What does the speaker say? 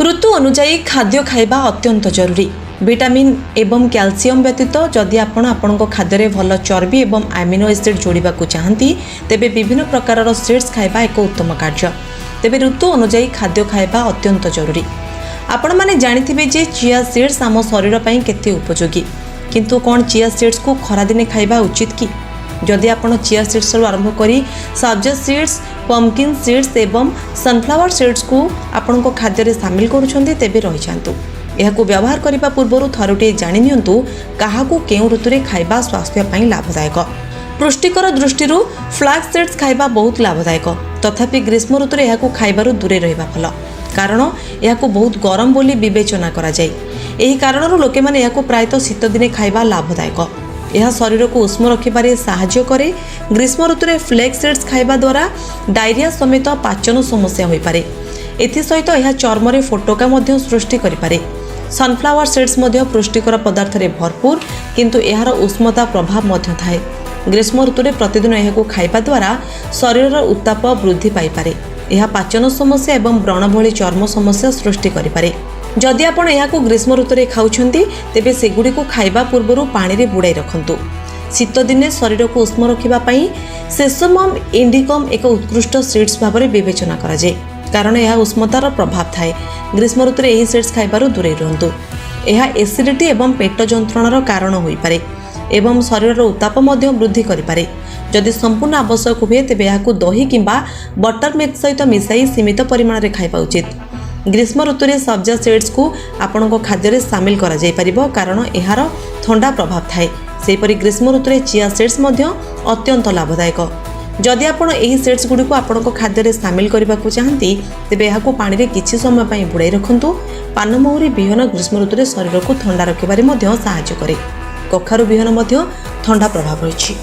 ऋतु अनुजाई खाद्य खाइबा अत्यंत जरूरी। विटामिन एवं कैल्शियम व्यतीत जदि आपण खाद्य भल चर्बी एवं अमीनो एसिड जोड़ा चाहती तेबे विभिन्न प्रकार सीड्स खाइबा एक उत्तम कार्य। तेबे ऋतु अनुजाई खाद्य खाइबा अत्यंत जरूरी। आपण माने जानिथिबे जे चिया सीड्स आम शरीर पई केते उपयोगी, किंतु कौन चिया सीड्स को खरा दिने खाइबा उचित कि? जदि आपण चिया सीड्स आरंभ करी सब्जा सीड्स, पम्पकिन सीड्स एवं सनफ्लावर सीड्स को आपण खाद्य रे शामिल करूछन्ते तेबे रहि जांतु। एहाकू व्यवहार करिबा पूर्वरु थरुटे जानि नियंतु काहाकू केउ ऋतुरे खाइबा स्वास्थ्य पई लाभदायक। पुष्टिकर दृष्टिरू फ्लैक्स सीड्स खाइबा बहुत लाभदायक, तथापि ग्रीष्म ऋतुरे एहाकू खाइबारु दूरे रहिबा भल, कारण एहाकू बहुत गरम बोली विवेचना करा जाय। एही कारणरू लोके माने एहाकू प्रायतः शीत दिने खाइबा लाभदायक। यह शरीर को उष्म रखिबारे साहाय्य करे। ग्रीष्म ऋतुरे फ्लेक्स सीड्स खाइबा द्वारा डायरिया समेत पाचन समस्या होई पारे। एथि सहित यह चर्म रे फोटोका मध्य सृष्टि करि पारे। सनफ्लावर सीड्स मध्य पुष्टिकर पदार्थ रे भरपूर, किंतु एहार उष्मता प्रभाव मध्य थाए। ग्रीष्म ऋतुरे प्रतिदिन एहाकू खाइबा द्वारा शरीर उत्ताप वृद्धि पाई पारे। यह पाचन समस्या एवं व्रण भली चर्म समस्या सृष्टि करि पारे। जदि आपण एहाकू ग्रीष्म ऋतुरे खाउछन्ती तेबे सेगुडी को खाइबा पूर्वरु पानी रे बुड़ाई रखंतु। शीत दिने शरीर को उष्म रखिबा पई सेसमम इंडिकम एक उत्कृष्ट सीड्स भाबरे विवेचना करा जाय, कारण यह उष्मतार प्रभाव थाए। ग्रीष्म ऋतुरे एही सीड्स खाइबारु दूरे रहंतु। यह एसिडिटी एवं पेट जंत्रणार कारण होई पारे एवं शरीर उत्ताप मध्य वृद्धि करि पारे। जदि संपूर्ण आवश्यक हुए तेबे एहाकू दही किंबा बटर मिल्क सहित मिसाई सीमित परिमाण रे खाइबा उचित। ग्रीष्म ऋतुरे सब्जा सीड्स को आपण खाद्य रे शामिल करा जाय परिबो, कारण एहार ठंडा प्रभाव थाए। सेपरि ग्रीष्म ऋतुरे चिया सीड्स मध्य अत्यंत लाभदायक। जदि आपण एही सीड्स गुडी को आपण खाद्य रे शामिल करबा को चाहंती तेबे एहाकू पानी रे किछि समय पई बुड़ाई रखंतु। पानमहुरी बिहन ग्रीष्म ऋतुरे शरीर को ठंडा रखिबारे मध्य सहायता करे। कखारु बिहन मध्य ठंडा प्रभाव रहिछि।